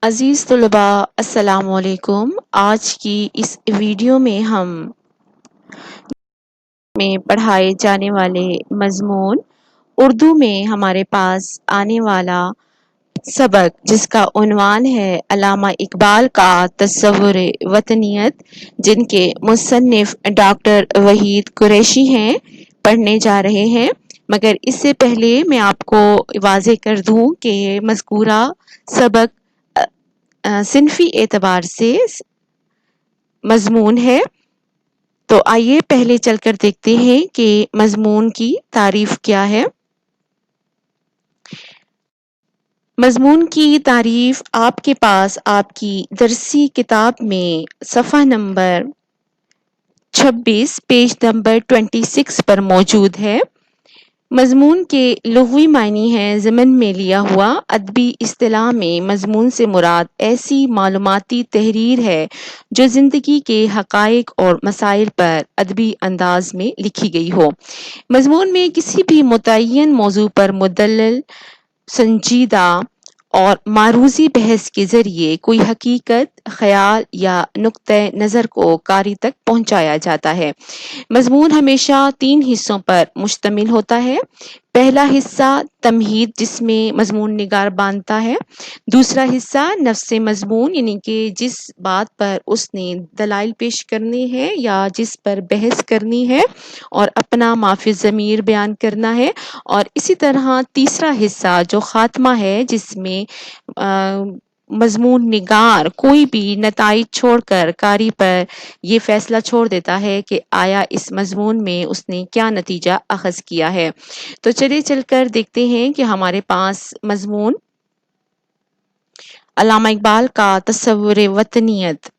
عزیز طلباء السلام علیکم۔ آج کی اس ویڈیو میں ہم پڑھائے جانے والے مضمون اردو میں ہمارے پاس آنے والا سبق جس کا عنوان ہے علامہ اقبال کا تصور وطنیت، جن کے مصنف ڈاکٹر وحید قریشی ہیں، پڑھنے جا رہے ہیں۔ مگر اس سے پہلے میں آپ کو واضح کر دوں کہ مذکورہ سبق صنفی اعتبار سے مضمون ہے، تو آئیے پہلے چل کر دیکھتے ہیں کہ مضمون کی تعریف کیا ہے۔ مضمون کی تعریف آپ کے پاس آپ کی درسی کتاب میں صفحہ نمبر 26 پیج نمبر 26 پر موجود ہے۔ مضمون کے لغوی معنی ہے ضمن میں لیا ہوا۔ ادبی اصطلاح میں مضمون سے مراد ایسی معلوماتی تحریر ہے جو زندگی کے حقائق اور مسائل پر ادبی انداز میں لکھی گئی ہو۔ مضمون میں کسی بھی متعین موضوع پر مدلل، سنجیدہ اور معروضی بحث کے ذریعے کوئی حقیقت، خیال یا نقطہ نظر کو قاری تک پہنچایا جاتا ہے۔ مضمون ہمیشہ 3 حصوں پر مشتمل ہوتا ہے۔ پہلا حصہ تمہید، جس میں مضمون نگار باندھتا ہے۔ دوسرا حصہ نفس مضمون، یعنی کہ جس بات پر اس نے دلائل پیش کرنے ہیں یا جس پر بحث کرنی ہے اور اپنا مافی ضمیر بیان کرنا ہے۔ اور اسی طرح تیسرا حصہ جو خاتمہ ہے، جس میں مضمون نگار کوئی بھی نتائج چھوڑ کر قاری پر یہ فیصلہ چھوڑ دیتا ہے کہ آیا اس مضمون میں اس نے کیا نتیجہ اخذ کیا ہے۔ تو چلے چل کر دیکھتے ہیں کہ ہمارے پاس مضمون علامہ اقبال کا تصور وطنیت۔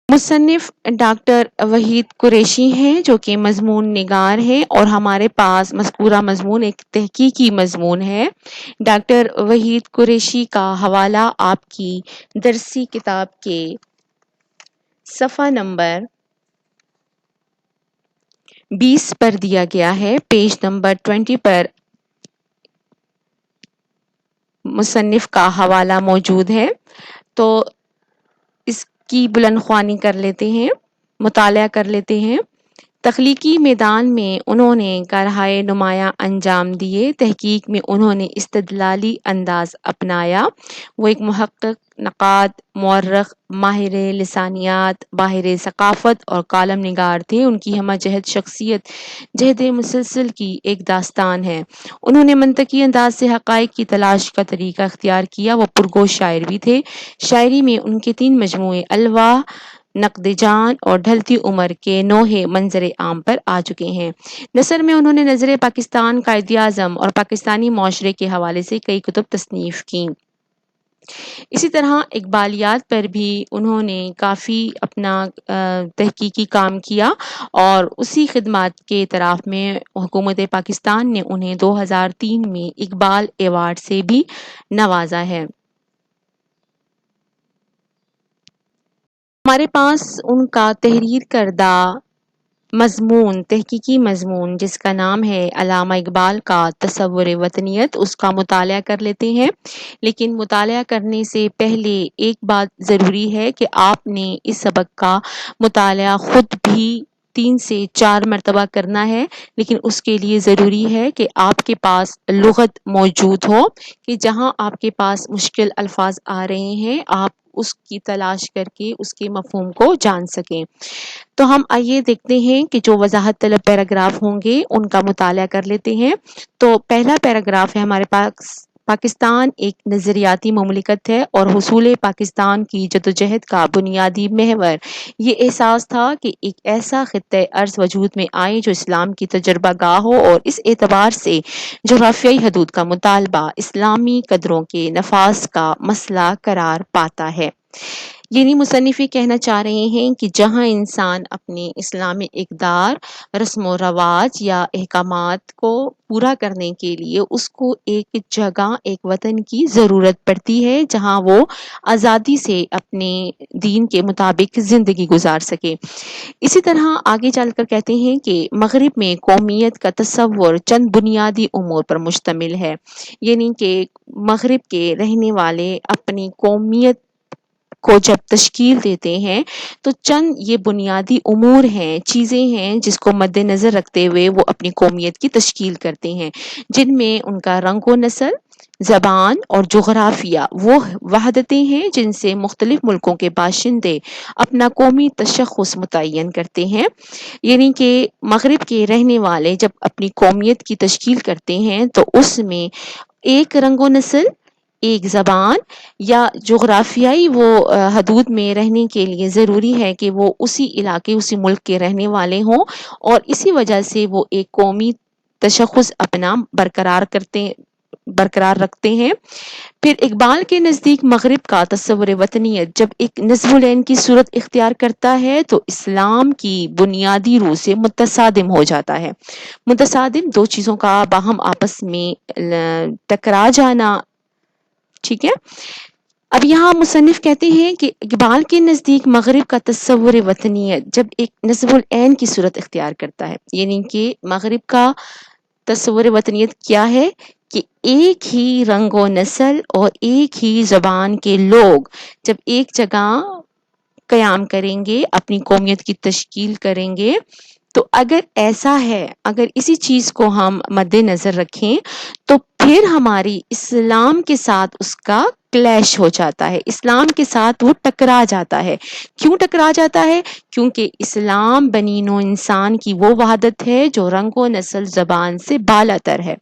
مصنف ڈاکٹر وحید قریشی ہیں، جو کہ مضمون نگار ہیں، اور ہمارے پاس مذکورہ مضمون ایک تحقیقی مضمون ہے۔ ڈاکٹر وحید قریشی کا حوالہ آپ کی درسی کتاب کے صفحہ نمبر 20 پر دیا گیا ہے۔ پیج نمبر 20 پر مصنف کا حوالہ موجود ہے، تو اس کی بلند خوانی کر لیتے ہیں، مطالعہ کر لیتے ہیں۔ تخلیقی میدان میں انہوں نے کارہائے نمایاں انجام دیے۔ تحقیق میں انہوں نے استدلالی انداز اپنایا۔ وہ ایک محقق، نقاد، مورخ، ماہر لسانیات، باہر ثقافت اور کالم نگار تھے۔ ان کی ہمہ جہت شخصیت جہد مسلسل کی ایک داستان ہے۔ انہوں نے منطقی انداز سے حقائق کی تلاش کا طریقہ اختیار کیا۔ وہ پرگوش شاعر بھی تھے۔ شاعری میں ان کے 3 مجموعے الواح، نقد جان اور ڈھلتی عمر کے نوحے منظر عام پر آ چکے ہیں۔ نثر میں انہوں نے نظر پاکستان، قائد اعظم اور پاکستانی معاشرے کے حوالے سے کئی کتب تصنیف کی۔ اسی طرح اقبالیات پر بھی انہوں نے کافی اپنا تحقیقی کام کیا، اور اسی خدمات کے اعتراف میں حکومت پاکستان نے انہیں 2003 میں اقبال ایوارڈ سے بھی نوازا ہے۔ ہمارے پاس ان کا تحریر کردہ مضمون، تحقیقی مضمون، جس کا نام ہے علامہ اقبال کا تصور وطنیت، اس کا مطالعہ کر لیتے ہیں۔ لیکن مطالعہ کرنے سے پہلے ایک بات ضروری ہے کہ آپ نے اس سبق کا مطالعہ خود بھی 3 سے 4 مرتبہ کرنا ہے، لیکن اس کے لیے ضروری ہے کہ آپ کے پاس لغت موجود ہو، کہ جہاں آپ کے پاس مشکل الفاظ آ رہے ہیں آپ اس کی تلاش کر کے اس کے مفہوم کو جان سکیں۔ تو ہم آئیے دیکھتے ہیں کہ جو وضاحت طلب پیراگراف ہوں گے ان کا مطالعہ کر لیتے ہیں۔ تو پہلا پیراگراف ہے ہمارے پاس، پاکستان ایک نظریاتی مملکت ہے اور حصول پاکستان کی جدوجہد کا بنیادی محور یہ احساس تھا کہ ایک ایسا خطہ ارض وجود میں آئے جو اسلام کی تجربہ گاہ ہو، اور اس اعتبار سے جغرافیائی حدود کا مطالبہ اسلامی قدروں کے نفاذ کا مسئلہ قرار پاتا ہے۔ یعنی مصنف یہ کہنا چاہ رہے ہیں کہ جہاں انسان اپنے اسلامی اقدار، رسم و رواج یا احکامات کو پورا کرنے کے لیے اس کو ایک جگہ، ایک وطن کی ضرورت پڑتی ہے جہاں وہ آزادی سے اپنے دین کے مطابق زندگی گزار سکے۔ اسی طرح آگے چل کر کہتے ہیں کہ مغرب میں قومیت کا تصور چند بنیادی امور پر مشتمل ہے، یعنی کہ مغرب کے رہنے والے اپنی قومیت کو جب تشکیل دیتے ہیں تو چند یہ بنیادی امور ہیں، چیزیں ہیں جس کو مد نظر رکھتے ہوئے وہ اپنی قومیت کی تشکیل کرتے ہیں، جن میں ان کا رنگ و نسل، زبان اور جغرافیہ وہ وحدتیں ہیں جن سے مختلف ملکوں کے باشندے اپنا قومی تشخص متعین کرتے ہیں۔ یعنی کہ مغرب کے رہنے والے جب اپنی قومیت کی تشکیل کرتے ہیں تو اس میں ایک رنگ و نسل، ایک زبان یا جغرافیائی وہ حدود میں رہنے کے لیے ضروری ہے کہ وہ اسی علاقے، اسی ملک کے رہنے والے ہوں، اور اسی وجہ سے وہ ایک قومی تشخص اپنا برقرار رکھتے ہیں۔ پھر اقبال کے نزدیک مغرب کا تصور وطنیت جب ایک نظم العین کی صورت اختیار کرتا ہے تو اسلام کی بنیادی روح سے متصادم ہو جاتا ہے۔ متصادم دو چیزوں کا باہم آپس میں ٹکرا جانا، ٹھیک ہے۔ اب یہاں مصنف کہتے ہیں کہ اقبال کے نزدیک مغرب کا تصور وطنیت جب ایک نظم العین کی صورت اختیار کرتا ہے، یعنی کہ مغرب کا تصور وطنیت کیا ہے کہ ایک ہی رنگ و نسل اور ایک ہی زبان کے لوگ جب ایک جگہ قیام کریں گے، اپنی قومیت کی تشکیل کریں گے، تو اگر ایسا ہے، اگر اسی چیز کو ہم مد نظر رکھیں تو پھر ہماری اسلام کے ساتھ اس کا کلیش ہو جاتا ہے، اسلام کے ساتھ وہ ٹکرا جاتا ہے۔ کیوں ٹکرا جاتا ہے؟ کیونکہ اسلام بنی نوع انسان کی وہ وحدت ہے جو رنگ و نسل، زبان سے بالا تر ہے۔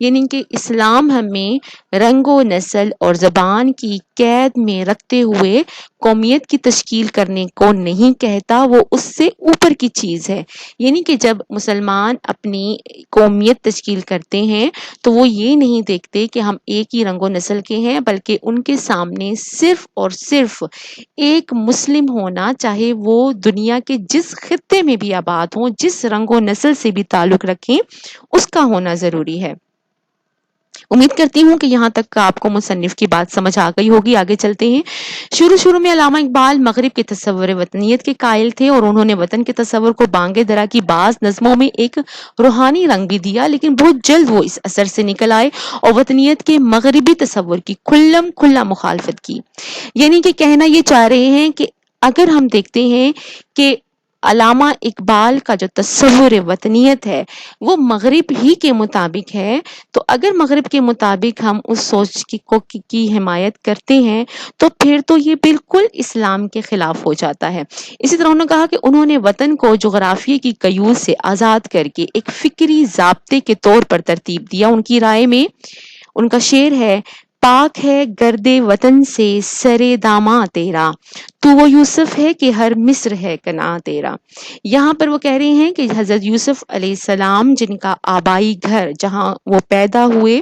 یعنی کہ اسلام ہمیں رنگ و نسل اور زبان کی قید میں رکھتے ہوئے قومیت کی تشکیل کرنے کو نہیں کہتا، وہ اس سے اوپر کی چیز ہے۔ یعنی کہ جب مسلمان اپنی قومیت تشکیل کرتے ہیں تو وہ یہ نہیں دیکھتے کہ ہم ایک ہی رنگ و نسل کے ہیں، بلکہ ان کے سامنے صرف اور صرف ایک مسلم ہونا، چاہے وہ دنیا کے جس خطے میں بھی آباد ہوں، جس رنگ و نسل سے بھی تعلق رکھیں، اس کا ہونا ضروری ہے۔ امید کرتی ہوں کہ یہاں تک آپ کو مصنف کی بات سمجھ آ گئی ہوگی۔ آگے چلتے ہیں۔ شروع میں علامہ اقبال مغرب کے تصور وطنیت کے قائل تھے اور انہوں نے وطن کے تصور کو بانگ درا کی بعض نظموں میں ایک روحانی رنگ بھی دیا، لیکن بہت جلد وہ اس اثر سے نکل آئے اور وطنیت کے مغربی تصور کی کھلا مخالفت کی۔ یعنی کہ کہنا یہ چاہ رہے ہیں کہ اگر ہم دیکھتے ہیں کہ علامہ اقبال کا جو تصور وطنیت ہے وہ مغرب ہی کے مطابق ہے، تو اگر مغرب کے مطابق ہم اس سوچ کی حمایت کرتے ہیں تو پھر تو یہ بالکل اسلام کے خلاف ہو جاتا ہے۔ اسی طرح انہوں نے کہا کہ انہوں نے وطن کو جغرافیے کی قیود سے آزاد کر کے ایک فکری ضابطے کے طور پر ترتیب دیا۔ ان کی رائے میں ان کا شعر ہے: پاک ہے گرد وطن سے سرے داماں تیرا، تو وہ یوسف ہے کہ ہر مصر ہے کناں تیرا۔ یہاں پر وہ کہہ رہے ہیں کہ حضرت یوسف علیہ السلام جن کا آبائی گھر، جہاں وہ پیدا ہوئے،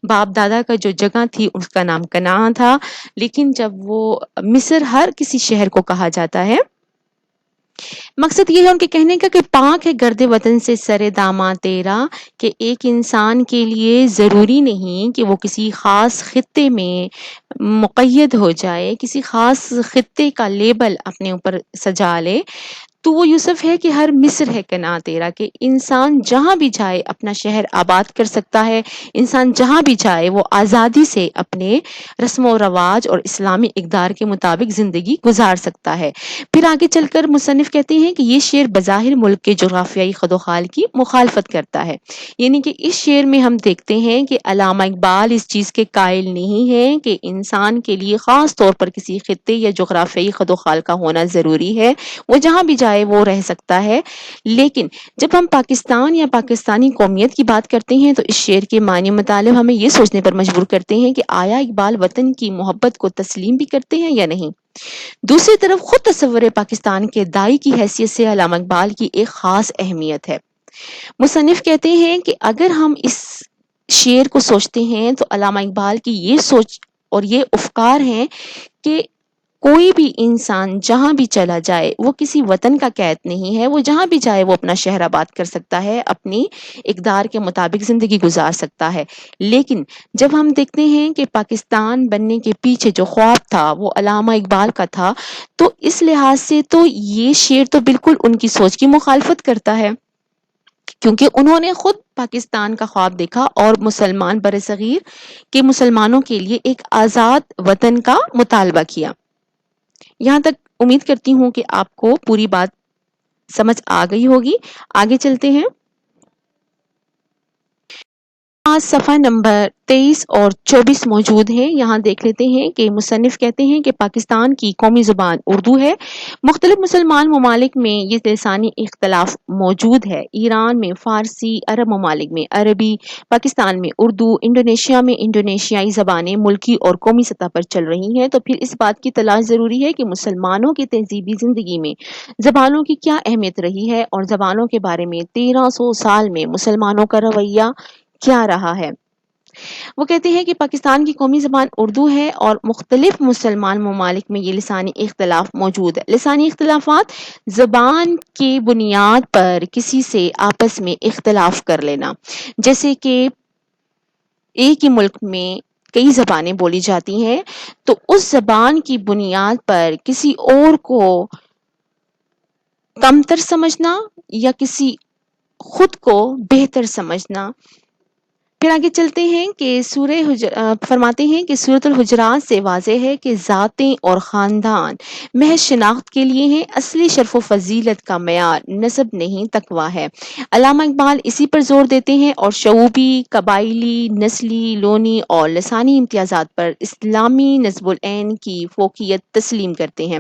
باپ دادا کا جو جگہ تھی اس کا نام کنعان تھا، لیکن جب وہ مصر ہر کسی شہر کو کہا جاتا ہے، مقصد یہ ہے ان کے کہنے کا کہ پاک ہے گرد وطن سے سر داماں تیرا، کہ ایک انسان کے لیے ضروری نہیں کہ وہ کسی خاص خطے میں مقید ہو جائے، کسی خاص خطے کا لیبل اپنے اوپر سجا لے، تو وہ یوسف ہے کہ ہر مصر ہے کناں تیرا، کہ انسان جہاں بھی جائے اپنا شہر آباد کر سکتا ہے، انسان جہاں بھی جائے وہ آزادی سے اپنے رسم و رواج اور اسلامی اقدار کے مطابق زندگی گزار سکتا ہے۔ پھر آگے چل کر مصنف کہتے ہیں کہ یہ شعر بظاہر ملک کے جغرافیائی خد و خال کی مخالفت کرتا ہے۔ یعنی کہ اس شعر میں ہم دیکھتے ہیں کہ علامہ اقبال اس چیز کے قائل نہیں ہیں کہ انسان کے لیے خاص طور پر کسی خطے یا جغرافیائی خد و خال کا ہونا ضروری ہے، وہ جہاں بھی جائے وہ رہ سکتا ہے۔ لیکن جب ہم پاکستان یا پاکستانی قومیت کی بات کرتے ہیں تو اس شعر کے معنی مطالب ہمیں یہ سوچنے پر مجبور کرتے ہیں کہ آیا اقبال وطن کی محبت کو تسلیم بھی کرتے ہیں یا نہیں۔ دوسری طرف خود تصور پاکستان کے دائی کی حیثیت سے علامہ اقبال کی ایک خاص اہمیت ہے۔ مصنف کہتے ہیں کہ اگر ہم اس شعر کو سوچتے ہیں تو علامہ اقبال کی یہ سوچ اور یہ افکار ہیں کہ کوئی بھی انسان جہاں بھی چلا جائے وہ کسی وطن کا قید نہیں ہے، وہ جہاں بھی جائے وہ اپنا شہر آباد کر سکتا ہے، اپنی اقدار کے مطابق زندگی گزار سکتا ہے۔ لیکن جب ہم دیکھتے ہیں کہ پاکستان بننے کے پیچھے جو خواب تھا وہ علامہ اقبال کا تھا، تو اس لحاظ سے تو یہ شعر تو بالکل ان کی سوچ کی مخالفت کرتا ہے، کیونکہ انہوں نے خود پاکستان کا خواب دیکھا اور مسلمان برصغیر کے مسلمانوں کے لیے ایک آزاد وطن کا مطالبہ کیا۔ یہاں تک امید کرتی ہوں کہ آپ کو پوری بات سمجھ آ گئی ہوگی۔ آگے چلتے ہیں۔ آج صفحہ نمبر 23 اور 24 موجود ہیں۔ یہاں دیکھ لیتے ہیں کہ مصنف کہتے ہیں کہ پاکستان کی قومی زبان اردو ہے۔ مختلف مسلمان ممالک میں یہ لسانی اختلاف موجود ہے۔ ایران میں فارسی، عرب ممالک میں عربی، پاکستان میں اردو، انڈونیشیا میں انڈونیشیائی زبانیں ملکی اور قومی سطح پر چل رہی ہیں، تو پھر اس بات کی تلاش ضروری ہے کہ مسلمانوں کی تہذیبی زندگی میں زبانوں کی کیا اہمیت رہی ہے اور زبانوں کے بارے میں 1300 سال میں مسلمانوں کا رویہ کیا رہا ہے۔ وہ کہتے ہیں کہ پاکستان کی قومی زبان اردو ہے اور مختلف مسلمان ممالک میں یہ لسانی اختلاف موجود ہے۔ لسانی اختلافات زبان کی بنیاد پر کسی سے آپس میں اختلاف کر لینا، جیسے کہ ایک ہی ملک میں کئی زبانیں بولی جاتی ہیں تو اس زبان کی بنیاد پر کسی اور کو کمتر سمجھنا یا کسی خود کو بہتر سمجھنا۔ پھر آگے چلتے ہیں کہ فرماتے ہیں کہ سورۃ الحجرات سے واضح ہے کہ ذاتیں اور خاندان محض شناخت کے لیے ہیں، اصلی شرف و فضیلت کا معیار نسب نہیں تقویٰ ہے۔ علامہ اقبال اسی پر زور دیتے ہیں اور شعوبی، قبائلی، نسلی، لونی اور لسانی امتیازات پر اسلامی نصب العین کی فوقیت تسلیم کرتے ہیں۔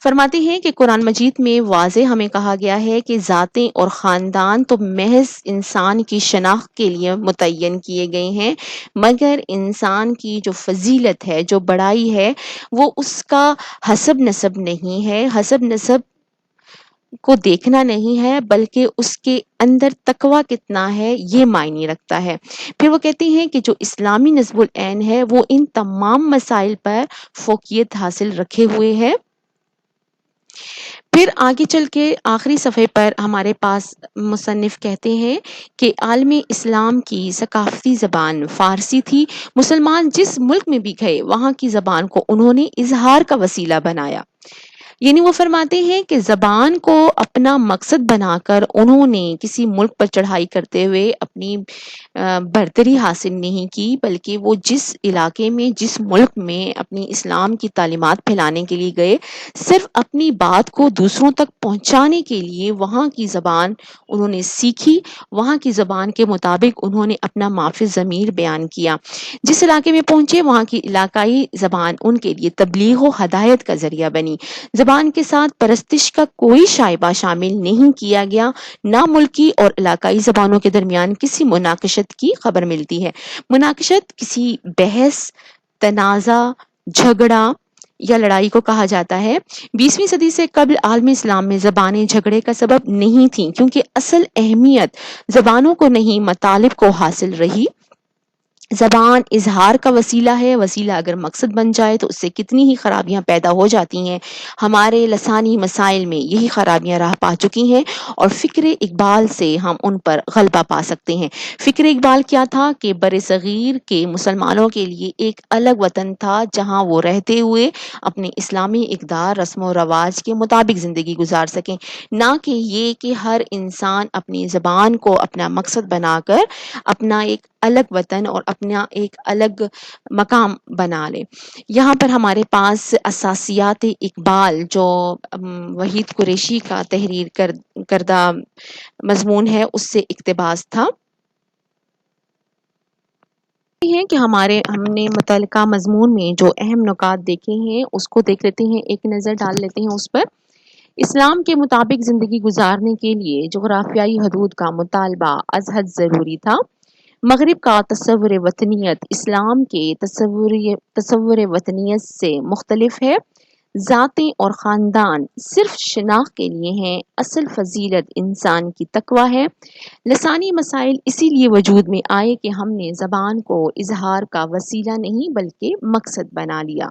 فرماتے ہیں کہ قرآن مجید میں واضح ہمیں کہا گیا ہے کہ ذاتیں اور خاندان تو محض انسان کی شناخت کے لیے متعین کیے گئے ہیں، مگر انسان کی جو فضیلت ہے، جو بڑائی ہے، وہ اس کا حسب نسب نہیں ہے، حسب نسب کو دیکھنا نہیں ہے، بلکہ اس کے اندر تقویٰ کتنا ہے یہ معنی رکھتا ہے۔ پھر وہ کہتے ہیں کہ جو اسلامی نصب العین ہے وہ ان تمام مسائل پر فوقیت حاصل رکھے ہوئے ہے۔ پھر آگے چل کے آخری صفحے پر ہمارے پاس مصنف کہتے ہیں کہ عالم اسلام کی ثقافتی زبان فارسی تھی۔ مسلمان جس ملک میں بھی گئے وہاں کی زبان کو انہوں نے اظہار کا وسیلہ بنایا، یعنی وہ فرماتے ہیں کہ زبان کو اپنا مقصد بنا کر انہوں نے کسی ملک پر چڑھائی کرتے ہوئے اپنی برتری حاصل نہیں کی، بلکہ وہ جس علاقے میں، جس ملک میں اپنی اسلام کی تعلیمات پھیلانے کے لیے گئے، صرف اپنی بات کو دوسروں تک پہنچانے کے لیے وہاں کی زبان انہوں نے سیکھی، وہاں کی زبان کے مطابق انہوں نے اپنا معافی ضمیر بیان کیا۔ جس علاقے میں پہنچے وہاں کی علاقائی زبان ان کے لیے تبلیغ و ہدایت کا ذریعہ بنی۔ زبان کے ساتھ پرستش کا کوئی شائبہ شامل نہیں کیا گیا، نہ ملکی اور علاقائی زبانوں کے درمیان کسی مناقشت کی خبر ملتی ہے۔ مناقشت کسی بحث، تنازع، جھگڑا یا لڑائی کو کہا جاتا ہے۔ 20ویں صدی سے قبل عالم اسلام میں زبانیں جھگڑے کا سبب نہیں تھیں، کیونکہ اصل اہمیت زبانوں کو نہیں مطالب کو حاصل رہی۔ زبان اظہار کا وسیلہ ہے، وسیلہ اگر مقصد بن جائے تو اس سے کتنی ہی خرابیاں پیدا ہو جاتی ہیں۔ ہمارے لسانی مسائل میں یہی خرابیاں راہ پا چکی ہیں اور فکر اقبال سے ہم ان پر غلبہ پا سکتے ہیں۔ فکر اقبال کیا تھا کہ برصغیر کے مسلمانوں کے لیے ایک الگ وطن تھا جہاں وہ رہتے ہوئے اپنے اسلامی اقدار، رسم و رواج کے مطابق زندگی گزار سکیں، نہ کہ یہ کہ ہر انسان اپنی زبان کو اپنا مقصد بنا کر اپنا ایک الگ وطن اور اپنا ایک الگ مقام بنا لے۔ یہاں پر ہمارے پاس اساسیات اقبال جو وحید قریشی کا تحریر کردہ مضمون ہے اس سے اقتباس تھا ہیں کہ ہم نے متعلقہ مضمون میں جو اہم نکات دیکھے ہیں اس کو دیکھ لیتے ہیں، ایک نظر ڈال لیتے ہیں اس پر۔ اسلام کے مطابق زندگی گزارنے کے لیے جغرافیائی حدود کا مطالبہ از حد ضروری تھا۔ مغرب کا تصور وطنیت اسلام کے تصور وطنیت سے مختلف ہے۔ ذاتیں اور خاندان صرف شناخت کے لیے ہیں، اصل فضیلت انسان کی تقویٰ ہے۔ لسانی مسائل اسی لیے وجود میں آئے کہ ہم نے زبان کو اظہار کا وسیلہ نہیں بلکہ مقصد بنا لیا۔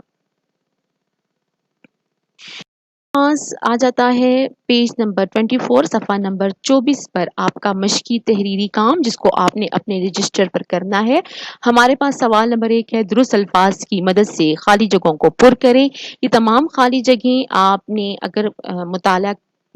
پاس آ جاتا ہے پیج نمبر 24 صفحہ نمبر 24 پر آپ کا مشقی تحریری کام، جس کو آپ نے اپنے رجسٹر پر کرنا ہے۔ ہمارے پاس سوال نمبر 1 ہے، درست الفاظ کی مدد سے خالی جگہوں کو پر کریں۔ یہ تمام خالی جگہیں آپ نے اگر مطالعہ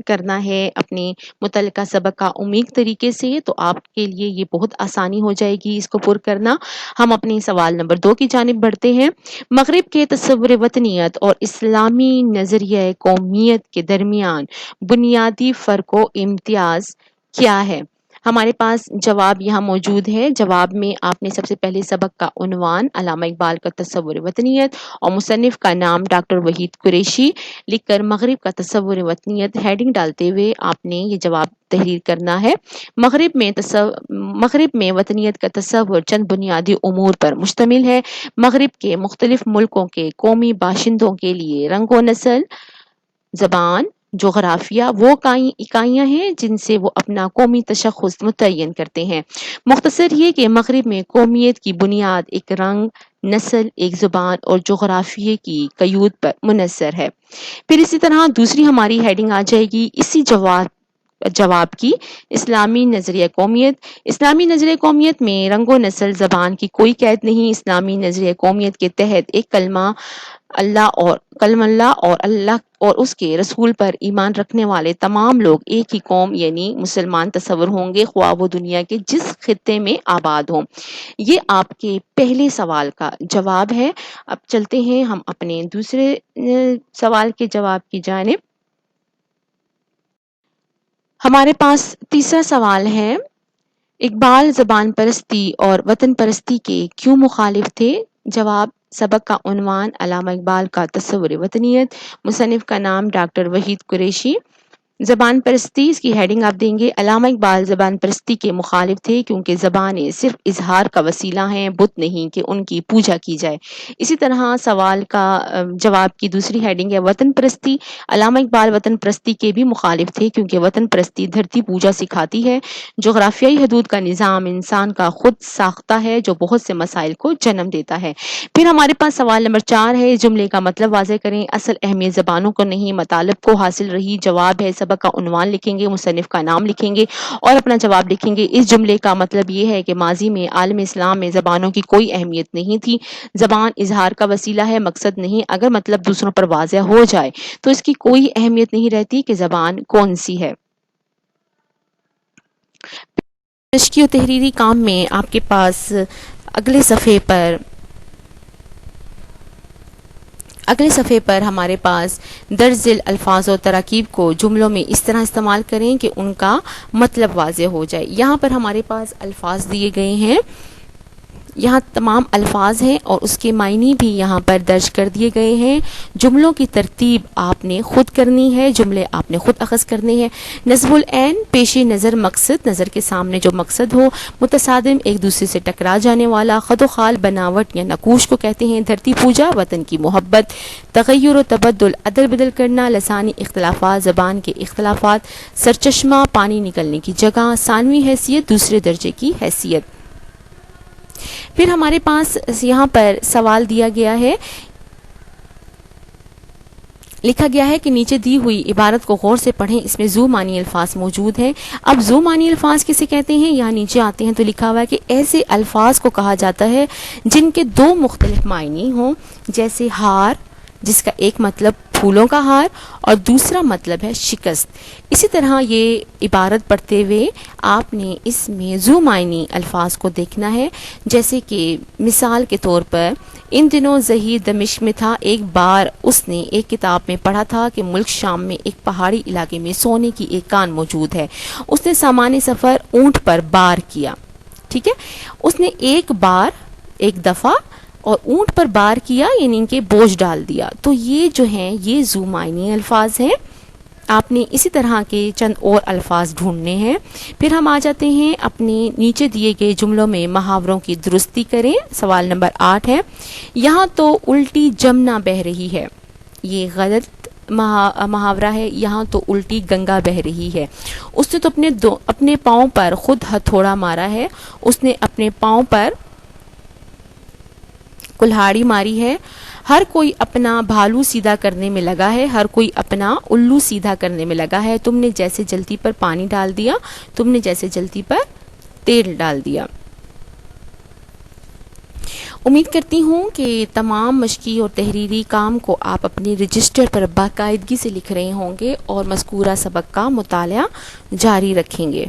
کرنا ہے اپنے متعلقہ سبق کا عمیق طریقے سے، تو آپ کے لیے یہ بہت آسانی ہو جائے گی اس کو پر کرنا۔ ہم اپنے سوال نمبر 2 کی جانب بڑھتے ہیں۔ مغرب کے تصور وطنیت اور اسلامی نظریہ قومیت کے درمیان بنیادی فرق و امتیاز کیا ہے؟ ہمارے پاس جواب یہاں موجود ہے۔ جواب میں آپ نے سب سے پہلے سبق کا عنوان علامہ اقبال کا تصور وطنیت اور مصنف کا نام ڈاکٹر وحید قریشی لکھ کر مغرب کا تصور وطنیت ہیڈنگ ڈالتے ہوئے آپ نے یہ جواب تحریر کرنا ہے۔ مغرب میں وطنیت کا تصور چند بنیادی امور پر مشتمل ہے۔ مغرب کے مختلف ملکوں کے قومی باشندوں کے لیے رنگ و نسل، زبان، جغرافیہ وہ اکائیاں ہیں جن سے وہ اپنا قومی تشخص متعین کرتے ہیں۔ مختصر یہ کہ مغرب میں قومیت کی بنیاد ایک رنگ، نسل، ایک زبان اور جغرافیے کی قیود پر منحصر ہے۔ پھر اسی طرح دوسری ہماری ہیڈنگ آ جائے گی اسی جواب کی، اسلامی نظریہ قومیت۔ اسلامی نظریہ قومیت میں رنگ و نسل، زبان کی کوئی قید نہیں۔ اسلامی نظریہ قومیت کے تحت ایک کلمہ اللہ اور اس کے رسول پر ایمان رکھنے والے تمام لوگ ایک ہی قوم یعنی مسلمان تصور ہوں گے، خواہ وہ دنیا کے جس خطے میں آباد ہوں۔ یہ آپ کے پہلے سوال کا جواب ہے۔ اب چلتے ہیں ہم اپنے دوسرے سوال کے جواب کی جانب۔ ہمارے پاس تیسرا سوال ہے، اقبال زبان پرستی اور وطن پرستی کے کیوں مخالف تھے؟ جواب، سبق کا عنوان علامہ اقبال کا تصور وطنیت، مصنف کا نام ڈاکٹر وحید قریشی۔ زبان پرستی، اس کی ہیڈنگ آپ دیں گے، علامہ اقبال زبان پرستی کے مخالف تھے کیونکہ زبانیں صرف اظہار کا وسیلہ ہیں، بت نہیں کہ ان کی پوجا کی جائے۔ اسی طرح سوال کا جواب کی دوسری ہیڈنگ ہے وطن پرستی۔ علامہ اقبال وطن پرستی کے بھی مخالف تھے کیونکہ وطن پرستی دھرتی پوجا سکھاتی ہے۔ جغرافیائی حدود کا نظام انسان کا خود ساختہ ہے جو بہت سے مسائل کو جنم دیتا ہے۔ پھر ہمارے پاس سوال نمبر 4 ہے، جملے کا مطلب واضح کریں۔ اصل اہمیت زبانوں کو نہیں، مطالب کو حاصل رہی۔ جواب ہے، سبق کا عنوان لکھیں گے، مصنف کا نام لکھیں گے اور اپنا جواب لکھیں گے۔ اس جملے کا مطلب یہ ہے کہ ماضی میں عالم اسلام میں زبانوں کی کوئی اہمیت نہیں تھی۔ زبان اظہار کا وسیلہ ہے، مقصد نہیں۔ اگر مطلب دوسروں پر واضح ہو جائے تو اس کی کوئی اہمیت نہیں رہتی کہ زبان کون سی ہے۔ مشقی و تحریری کام میں آپ کے پاس اگلے صفحے پر ہمارے پاس درج ذیل الفاظ اور تراکیب کو جملوں میں اس طرح استعمال کریں کہ ان کا مطلب واضح ہو جائے۔ یہاں پر ہمارے پاس الفاظ دیے گئے ہیں، یہاں تمام الفاظ ہیں اور اس کے معنی بھی یہاں پر درج کر دیے گئے ہیں۔ جملوں کی ترتیب آپ نے خود کرنی ہے، جملے آپ نے خود اخذ کرنے ہیں۔ نصب العین، پیش نظر مقصد، نظر کے سامنے جو مقصد ہو۔ متصادم، ایک دوسرے سے ٹکرا جانے والا۔ خد و خال، بناوٹ یا نقوش کو کہتے ہیں۔ دھرتی پوجا، وطن کی محبت۔ تغیر و تبدل، ادل بدل کرنا۔ لسانی اختلافات، زبان کے اختلافات۔ سرچشمہ، پانی نکلنے کی جگہ۔ ثانوی حیثیت، دوسرے درجے کی حیثیت۔ پھر ہمارے پاس یہاں پر سوال دیا گیا ہے، لکھا گیا ہے کہ نیچے دی ہوئی عبارت کو غور سے پڑھیں، اس میں ذو معنی الفاظ موجود ہیں۔ اب ذو معنی الفاظ کسے کہتے ہیں؟ یہاں نیچے آتے ہیں تو لکھا ہوا ہے کہ ایسے الفاظ کو کہا جاتا ہے جن کے دو مختلف معنی ہوں، جیسے ہار، جس کا ایک مطلب پھولوں کا ہار اور دوسرا مطلب ہے شکست۔ اسی طرح یہ عبارت پڑھتے ہوئے آپ نے اس میں ذو معنی الفاظ کو دیکھنا ہے، جیسے کہ مثال کے طور پر ان دنوں ظہیر دمشق میں تھا، ایک بار اس نے ایک کتاب میں پڑھا تھا کہ ملک شام میں ایک پہاڑی علاقے میں سونے کی ایک کان موجود ہے، اس نے سامان سفر اونٹ پر بار کیا۔ ٹھیک ہے، اس نے ایک بار، ایک دفعہ اور اونٹ پر بار کیا یعنی ان کے بوجھ ڈال دیا۔ تو یہ جو ہیں یہ ذو معنی الفاظ ہیں۔ آپ نے اسی طرح کے چند اور الفاظ ڈھونڈنے ہیں۔ پھر ہم آ جاتے ہیں اپنے نیچے دیے گئے جملوں میں محاوروں کی درستی کریں۔ سوال نمبر 8 ہے، یہاں تو الٹی جمنا بہ رہی ہے، یہ غلط محاورہ ہے۔ یہاں تو الٹی گنگا بہ رہی ہے۔ اس نے تو اپنے پاؤں پر خود ہتھوڑا مارا ہے، اس نے اپنے پاؤں پر کلہاڑی ماری ہے۔ ہر کوئی اپنا بھالو سیدھا کرنے میں لگا ہے، ہر کوئی اپنا الو سیدھا کرنے میں لگا ہے، تم نے جیسے جلتی پر پانی ڈال دیا، تم نے جیسے جلتی پر تیل ڈال دیا۔ امید کرتی ہوں کہ تمام مشقی اور تحریری کام کو آپ اپنے رجسٹر پر باقاعدگی سے لکھ رہے ہوں گے اور مذکورہ سبق کا مطالعہ جاری رکھیں گے۔